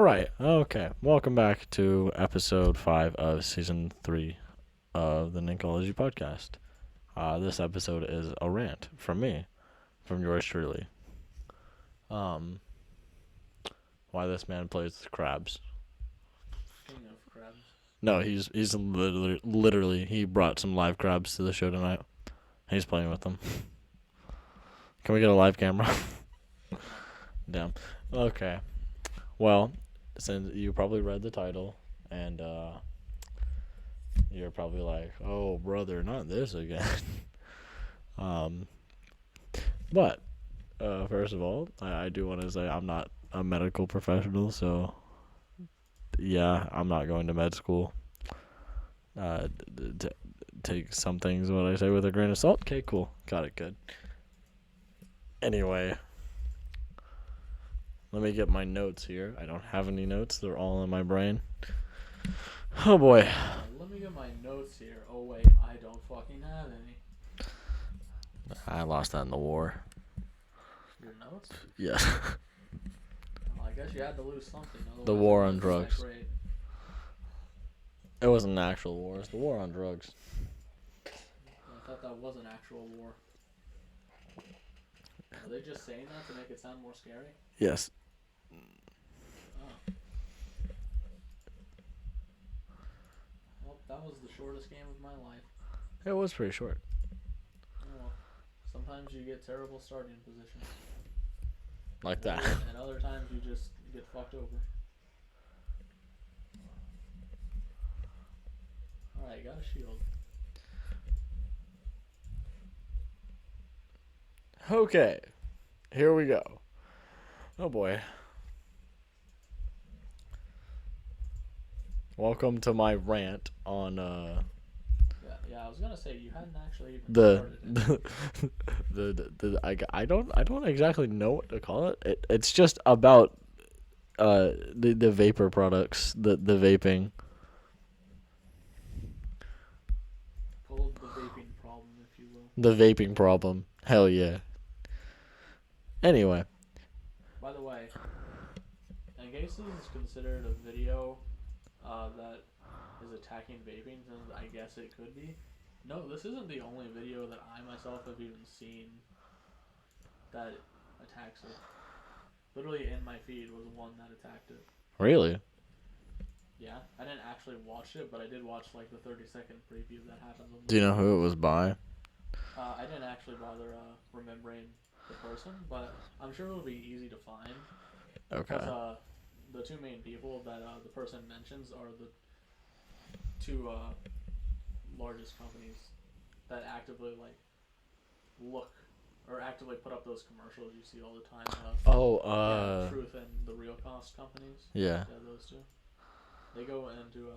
right. Okay. Welcome back to episode 5 of season 3 of the Ninkolegy podcast. This episode is a rant from me, from yours truly. Um, why this man plays crabs. King of crabs. No, he's literally he brought some live crabs to the show tonight. He's playing with them. Can we get a live camera? Damn. Okay. Well, since you probably read the title and you're probably like, "Oh, brother, not this again." um, but first of all, I do want to say I'm not a medical professional, so yeah, I'm not going to med school. Take some things what I say with a grain of salt. Okay, cool, got it, good. Anyway, let me get my notes here. I don't have any notes; they're all in my brain. Oh boy. Let me get my notes here. Oh wait, I don't fucking have any. I lost that in the war. Your notes? Yeah. Well, I guess you had to lose something. The Otherwise war it on wasn't that drugs. great. It wasn't an actual war. It's the war on drugs. I thought that was an actual war. Are they just saying that to make it sound more scary? Yes. Oh. Well, that was the shortest game of my life. It was pretty short. Oh well. Sometimes you get terrible starting positions. Like that. And other times you just get fucked over. Alright, got a shield. Okay. Here we go. Oh boy. Welcome to my rant on Yeah, I was gonna say you hadn't actually even the started it. I don't exactly know what to call it. It's just about the vapor products, the vaping. Called the vaping problem, if you will. The vaping problem. Hell yeah. Anyway. By the way, in case this is considered a video that is attacking vaping, and I guess it could be. No, this isn't the only video that I myself have even seen that attacks it. Literally in my feed was one that attacked it. Really? Yeah, I didn't actually watch it, but I did watch like the 30-second preview that happens on the Do you know who it was by? I didn't actually bother remembering the person, but I'm sure it'll be easy to find. Okay. Because the two main people that the person mentions are the two largest companies that actively like look or actively put up those commercials you see all the time. Yeah, Truth and the Real Cost companies. Yeah. Yeah, those two. They go into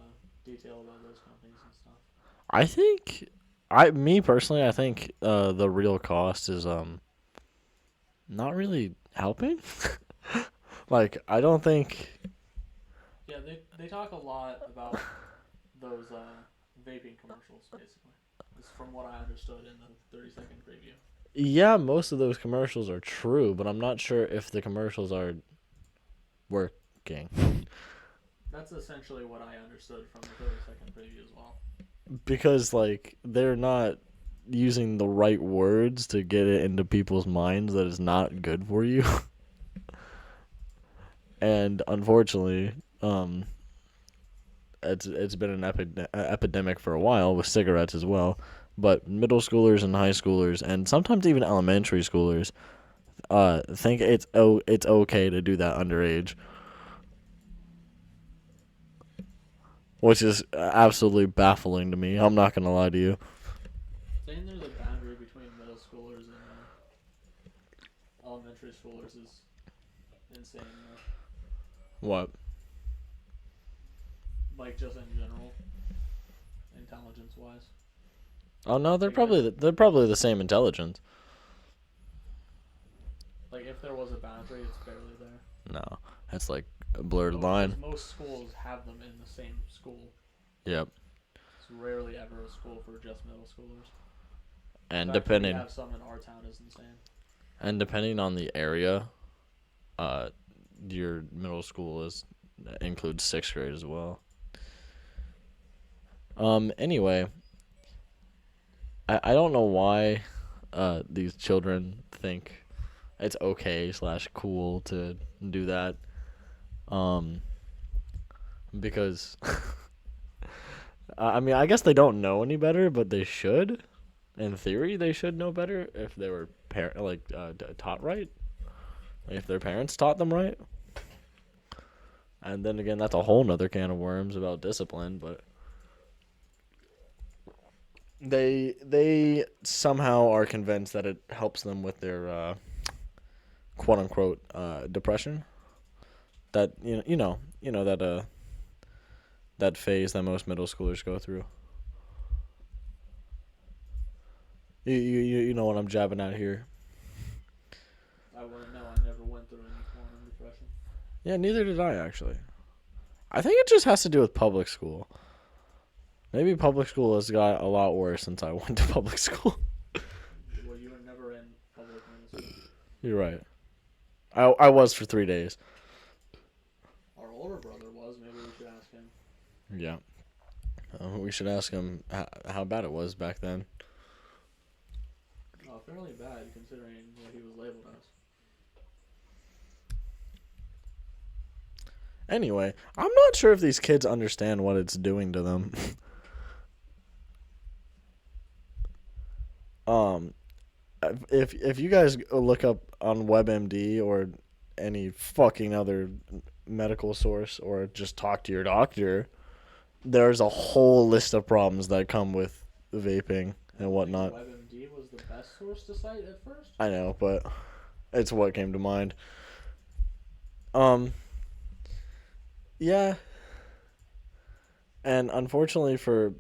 detail about those companies and stuff. I think me personally, I think the real cost is not really helping. Like, I don't think. Yeah, they talk a lot about those vaping commercials, basically. It's from what I understood in the 30-second preview. Yeah, most of those commercials are true, but I'm not sure if the commercials are working. That's essentially what I understood from the 30-second preview as well. Because, like, they're not using the right words to get it into people's minds that it's not good for you. And unfortunately, it's been an epidemic for a while with cigarettes as well. But middle schoolers and high schoolers, and sometimes even elementary schoolers, think it's okay to do that underage, which is absolutely baffling to me. I'm not gonna lie to you. Saying there's a boundary between middle schoolers and elementary schoolers is insane. What? Like just in general, intelligence-wise. Oh no, they're Like, probably the same intelligence. Like if there was a boundary, it's barely there. No, it's like a blurred Because line. most schools have them in the same school. Yep. It's rarely ever a school for just middle schoolers. And In fact, depending we have some in our town is insane. and depending on the area, your middle school is includes 6th grade as well. Anyway, I don't know why these children think it's okay / cool to do that. Because I mean, I guess they don't know any better, but they should. In theory, they should know better if they were taught right. Like if their parents taught them right. And then again, that's a whole nother can of worms about discipline, but they somehow are convinced that it helps them with their quote unquote depression. That that phase that most middle schoolers go through. You know what I'm jabbing at here. I wouldn't know. I never went through any form of depression. Yeah, neither did I actually. I think it just has to do with public school. Maybe public school has got a lot worse since I went to public school. Well, you were never in public middle school. You're right. I was for 3 days. Our older brother was. Maybe we should ask him. Yeah. We should ask him how bad it was back then. Oh, fairly bad considering what he was labeled as. Anyway, I'm not sure if these kids understand what it's doing to them. If you guys look up on WebMD or any fucking other medical source or just talk to your doctor, there's a whole list of problems that come with vaping and whatnot. WebMD was the best source to cite at first? I know, but it's what came to mind. Yeah. And unfortunately for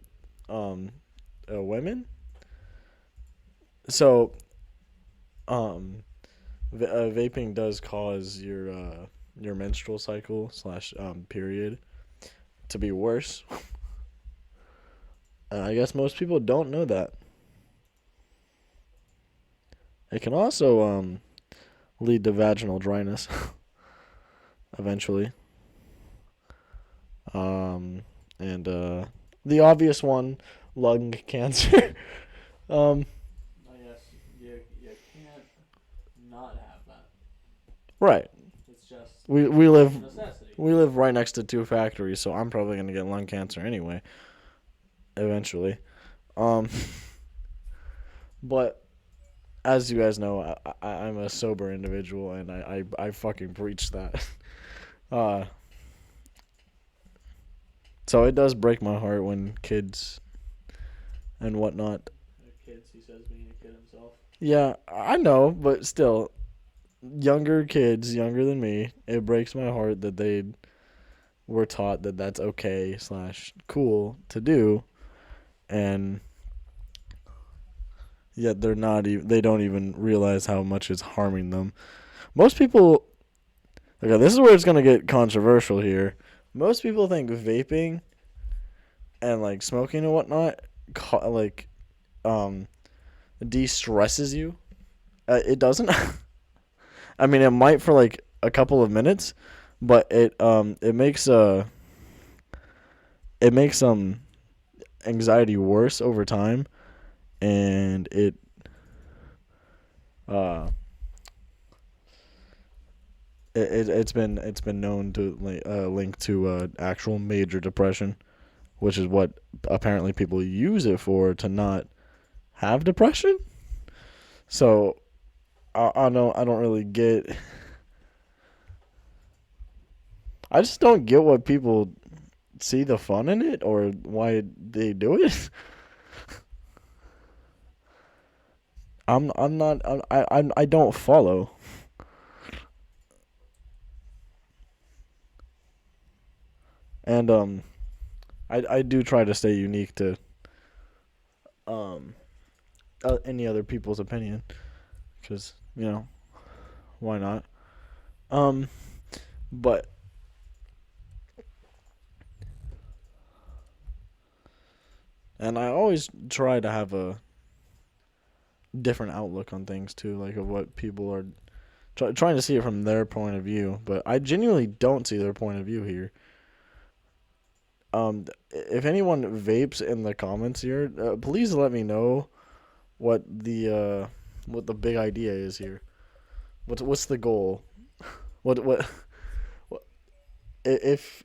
women, so vaping does cause your menstrual cycle / period to be worse. And I guess most people don't know that. It can also lead to vaginal dryness eventually. And the obvious one, lung cancer. I guess you can't not have that. Right. It's just We a live necessity. we live right next to 2 factories, so I'm probably gonna get lung cancer anyway. Eventually. But as you guys know, I'm a sober individual, and I fucking preach that. So it does break my heart when kids and whatnot. Kids, he says, being a kid himself. Yeah, I know, but still, younger kids, younger than me, it breaks my heart that they were taught that that's okay / cool to do, and yet they're not even. They don't even realize how much it's harming them. Most people. Okay, this is where it's gonna get controversial here. Most people think vaping and smoking and whatnot de-stresses you. It doesn't. I mean, it might for a couple of minutes, but it makes anxiety worse over time, and it's been known to link to actual major depression, which is what apparently people use it for, to not have depression. So I don't really get. I just don't get what people see the fun in it or why they do it. I don't follow. And I do try to stay unique to any other people's opinion, because why not? But and I always try to have a different outlook on things too, of what people are trying to see it from their point of view, but I genuinely don't see their point of view here. If anyone vapes in the comments here, please let me know what the big idea is here. What's the goal? What if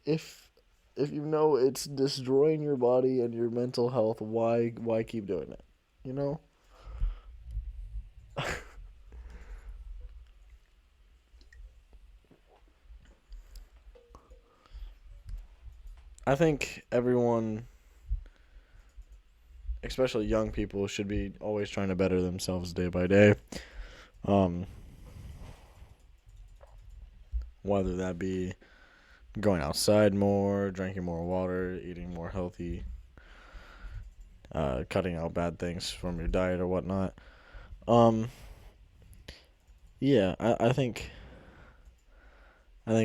you know it's destroying your body and your mental health, why keep doing it? You know? I think everyone, especially young people, should be always trying to better themselves day by day. Um, whether that be going outside more, drinking more water, eating more healthy, cutting out bad things from your diet or whatnot. Um, yeah, I think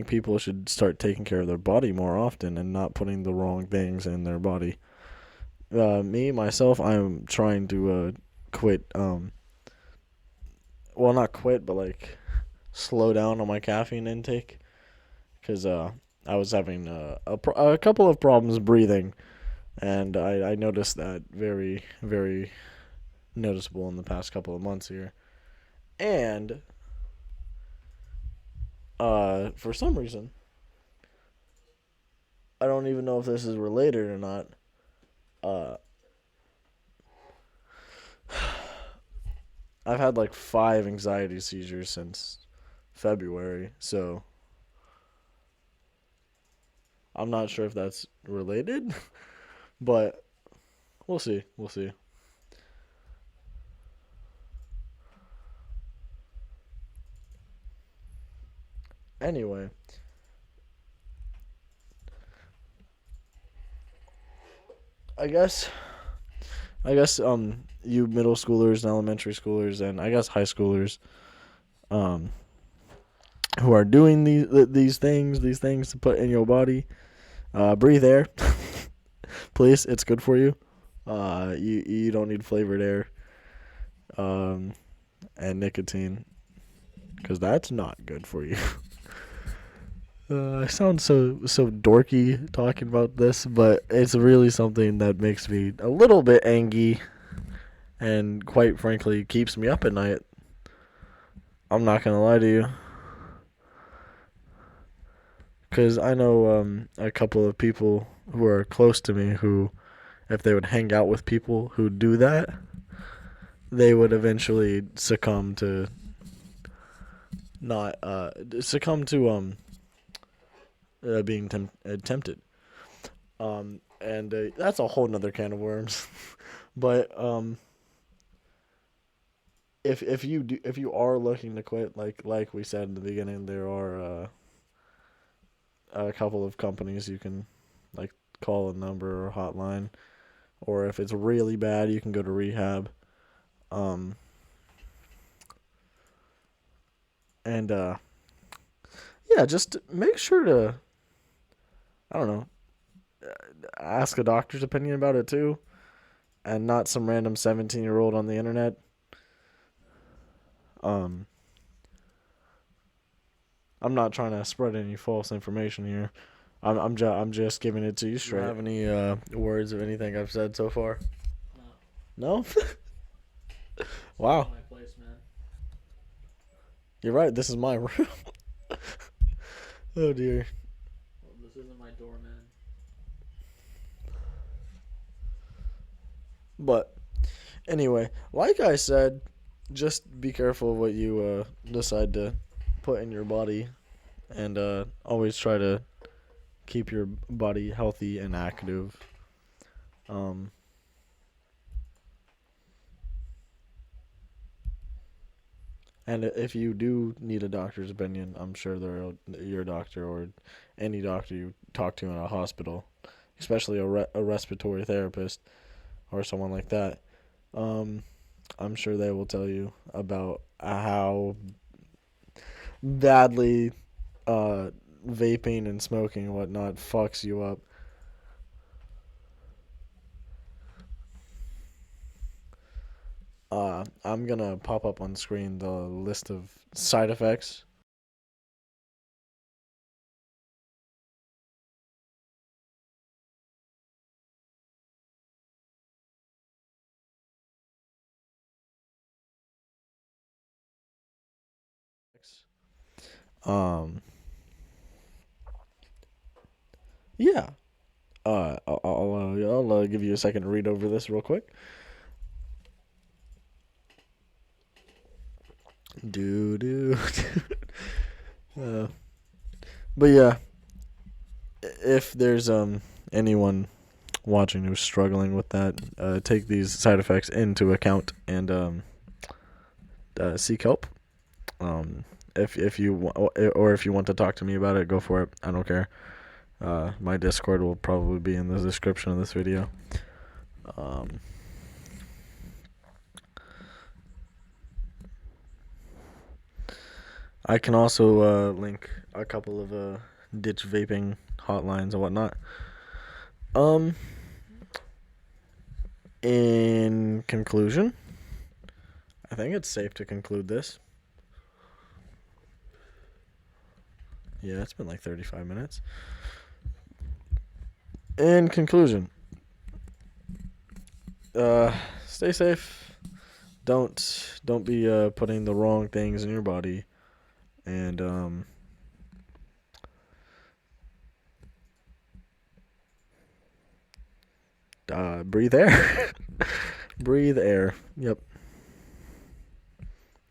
people should start taking care of their body more often and not putting the wrong things in their body. Me myself, I'm trying to quit. Well, not quit, but like slow down on my caffeine intake because I was having a couple of problems breathing, and I noticed that very very noticeable in the past couple of months here, and for some reason I don't even know if this is related or not. Uh, I've had like 5 anxiety seizures since February, so I'm not sure if that's related, but we'll see. We'll see. Anyway, I guess you middle schoolers and elementary schoolers and I guess high schoolers um who are doing these things to put in your body, breathe air. Please, it's good for you. You don't need flavored air um and nicotine because that's not good for you. I sound so dorky talking about this, but it's really something that makes me a little bit angry and quite frankly keeps me up at night. I'm not gonna lie to you, because I know a couple of people who are close to me who, if they would hang out with people who do that, they would eventually not succumb to being tempted. And that's a whole nother can of worms. But if you are looking to quit, like we said in the beginning, there are a couple of companies you can like call a number or hotline, or if it's really bad, you can go to rehab. Um, and yeah, just make sure to, I don't know, ask a doctor's opinion about it too, and not some random 17-year-old on the internet. Um, I'm not trying to spread any false information here. I'm just giving it to you straight. Do you have any words of anything I've said so far? No. No? Wow. My place, man. You're right. This is my room. Oh dear. Well, this isn't my door, man. But anyway, like I said, just be careful of what you decide to put in your body, and always try to keep your body healthy and active. Um, and if you do need a doctor's opinion, I'm sure your doctor or any doctor you talk to in a hospital, especially a respiratory therapist or someone like that, I'm sure they will tell you about how badly vaping and smoking and whatnot fucks you up. I'm gonna pop up on screen the list of side effects. Um, yeah. I'll give you a second to read over this real quick. Do. But yeah, if there's anyone watching who's struggling with that, take these side effects into account and seek help. If you or if you want to talk to me about it, go for it. I don't care. My Discord will probably be in the description of this video. I can also link a couple of ditch vaping hotlines and whatnot. In conclusion, I think it's safe to conclude this. Yeah, it's been like 35 minutes. In conclusion, stay safe. Don't be putting the wrong things in your body, and breathe air. Breathe air. Yep.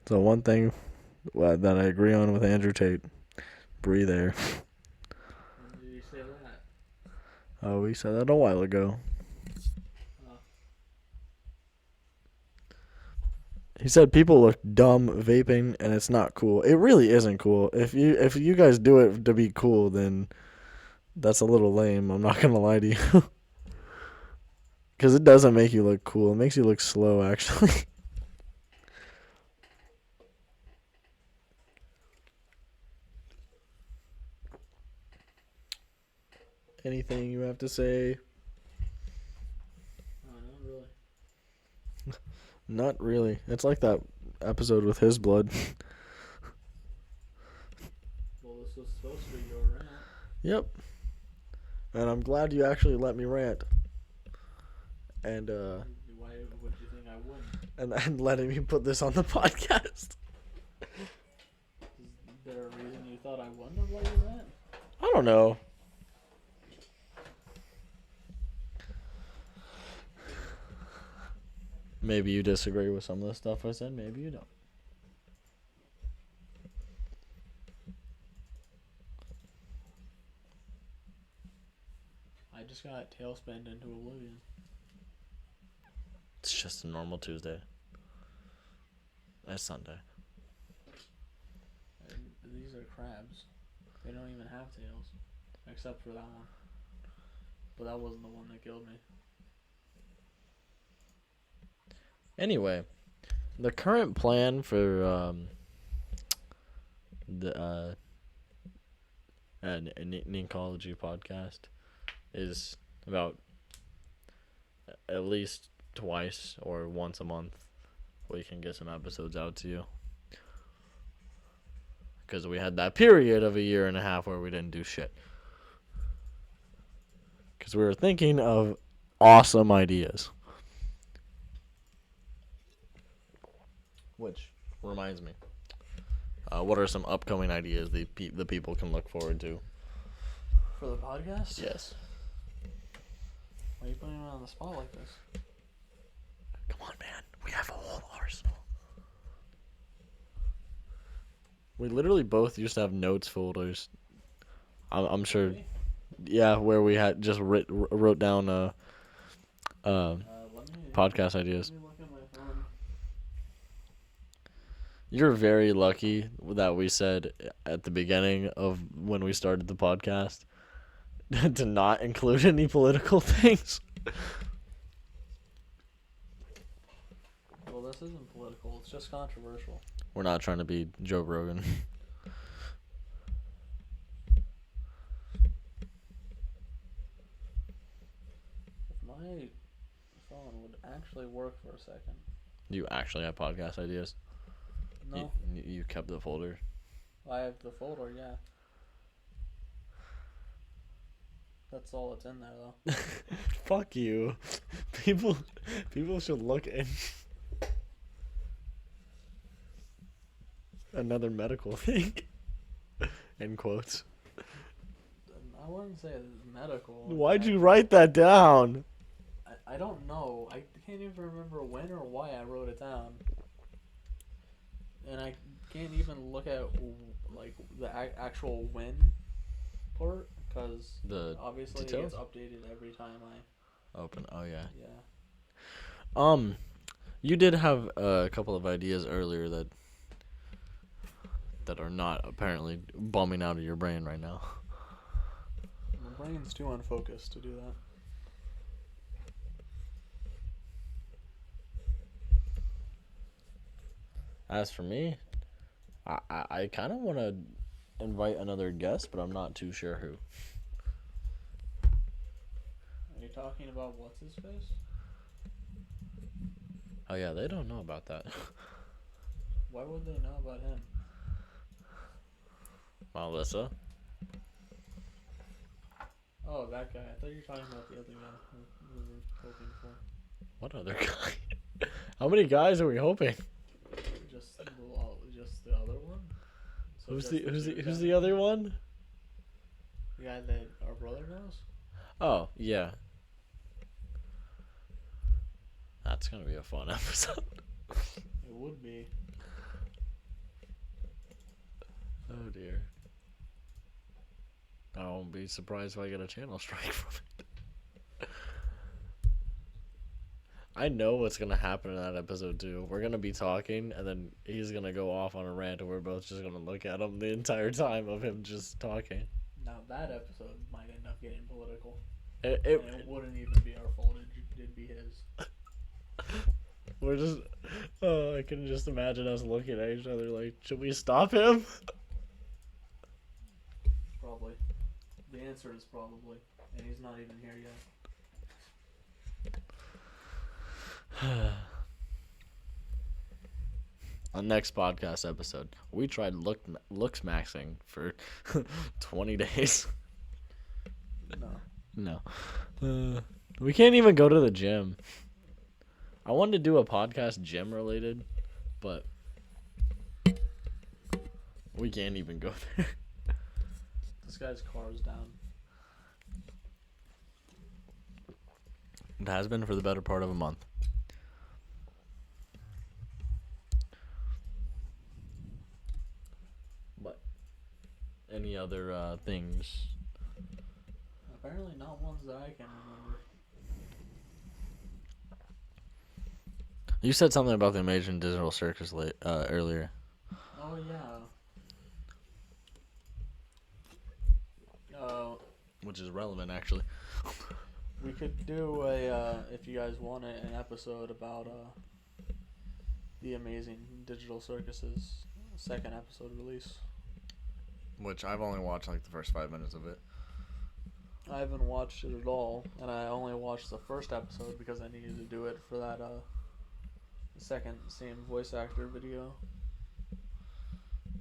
So one thing that I agree on with Andrew Tate: breathe air. When did you say that? Oh, we said that a while ago. He said people look dumb vaping and it's not cool. It really isn't cool. If you guys do it to be cool, then that's a little lame. I'm not gonna lie to you. Because it doesn't make you look cool. It makes you look slow, actually. Anything you have to say? Not really. Not really. It's like that episode with his blood. Well, this was supposed to be your rant. Yep. And I'm glad you actually let me rant. And Why would you think I wouldn't? and letting me put this on the podcast. Is there a reason you thought I wouldn't have let you rant? I don't know. Maybe you disagree with some of the stuff I said. Maybe you don't. I just got tailspinned into oblivion. It's just a normal Tuesday. It's Sunday. And these are crabs. They don't even have tails. Except for that one. But that wasn't the one that killed me. Anyway, the current plan for the Ninkolegy podcast is about at least twice or once a month we can get some episodes out to you. Because we had that period of a year and a half where we didn't do shit. Because we were thinking of awesome ideas. Which reminds me, what are some upcoming ideas the people can look forward to? For the podcast? Yes. Why are you putting me on the spot like this? Come on, man. We have a whole arsenal. We literally both used to have notes folders. I'm sure. Really? Yeah, where we had just wrote down podcast ideas. Let me look at my phone. You're very lucky that we said at the beginning of when we started the podcast to not include any political things. Well, this isn't political. It's just controversial. We're not trying to be Joe Rogan. If my phone would actually work for a second. Do you actually have podcast ideas? No, You kept the folder. I have the folder. Yeah, that's all that's in there though. Fuck you. People should look in. Another medical thing. In quotes. I wouldn't say it's medical. Why'd you write that down? I don't know. I can't even remember when or why I wrote it down. And I can't even look at like the actual when part because obviously details? it gets updated every time I Open. Oh yeah. yeah. You did have a couple of ideas earlier that are not apparently bumming out of your brain right now. My brain's too unfocused to do that. As for me, I kind of want to invite another guest, but I'm not too sure who. Are you talking about what's his face? Oh yeah, they don't know about that. Why would they know about him? Melissa. Oh, that guy. I thought you were talking about the other guy we were hoping for. What other guy? How many guys are we hoping? Just the other one. So Who's the other one? The guy that our brother knows. Oh yeah. That's gonna be a fun episode. It would be. Oh dear. I won't be surprised if I get a channel strike from it. I know what's gonna happen in that episode too. We're gonna be talking, and then he's gonna go off on a rant, and we're both just gonna look at him the entire time of him just talking. Now that episode might end up getting political. It And it wouldn't even be our fault. It'd be his. We're just. Oh, I can just imagine us looking at each other like, should we stop him? Probably. The answer is probably, and he's not even here yet. On next podcast episode, we tried looks maxing for 20 days. No. No. We can't even go to the gym. I wanted to do a podcast gym related, but we can't even go there. This guy's car's down. It has been for the better part of a month. But any other things? Apparently not ones that I can remember. You said something about the Amazing Digital Circus earlier. Oh yeah. Which is relevant, actually. We could do a if you guys want it, an episode about the Amazing Digital Circus's second episode release. Which I've only watched like the first 5 minutes of it. I haven't watched it at all, and I only watched the first episode because I needed to do it for that second same voice actor video.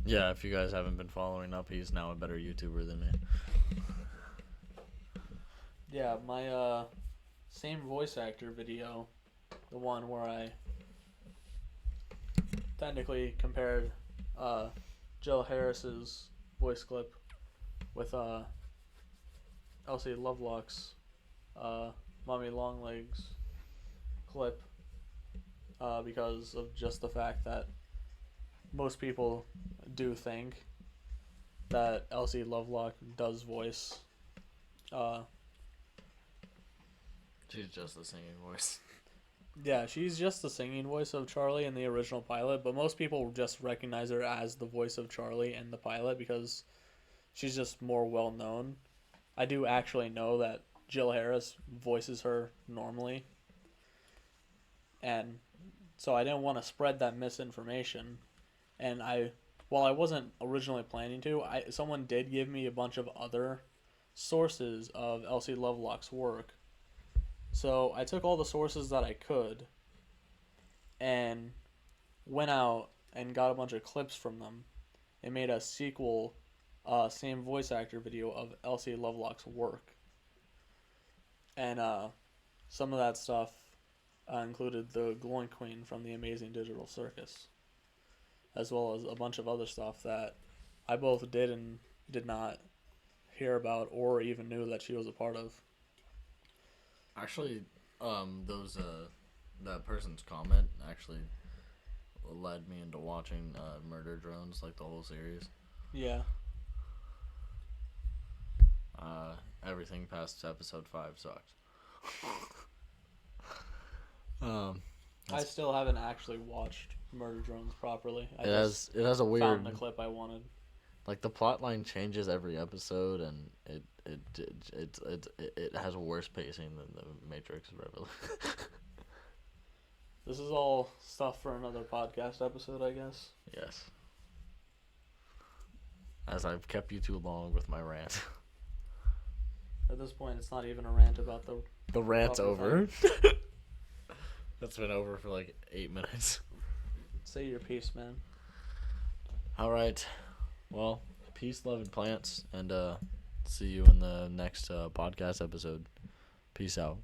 Yeah, if you guys haven't been following up, he's now a better YouTuber than me. Yeah, my same voice actor video, the one where I technically compared Jill Harris's voice clip with Elsie Lovelock's Mommy Longlegs clip because of just the fact that most people do think that Elsie Lovelock does voice She's just the singing voice. yeah, she's just the singing voice of Charlie in the original pilot, but most people just recognize her as the voice of Charlie in the pilot because she's just more well known. I do actually know that Jill Harris voices her normally, and so I didn't want to spread that misinformation. And while I wasn't originally planning to, someone did give me a bunch of other sources of Elsie Lovelock's work. So I took all the sources that I could, and went out and got a bunch of clips from them and made a sequel, same voice actor video of Elsie Lovelock's work. And some of that stuff included the Glowing Queen from the Amazing Digital Circus, as well as a bunch of other stuff that I both did and did not hear about or even knew that she was a part of. Actually, that person's comment actually led me into watching Murder Drones, like the whole series. Yeah. Everything past episode 5 sucked. I still haven't actually watched Murder Drones properly. It has a weird, found the clip I wanted. like the plot line changes every episode, and it has worse pacing than the Matrix Revolution. This is all stuff for another podcast episode, I guess. Yes. As I've kept you too long with my rant. At this point, it's not even a rant about the rant's over. That's been over for like 8 minutes. Say your piece, man. All right. Well, peace, love, and plants, and see you in the next podcast episode. Peace out.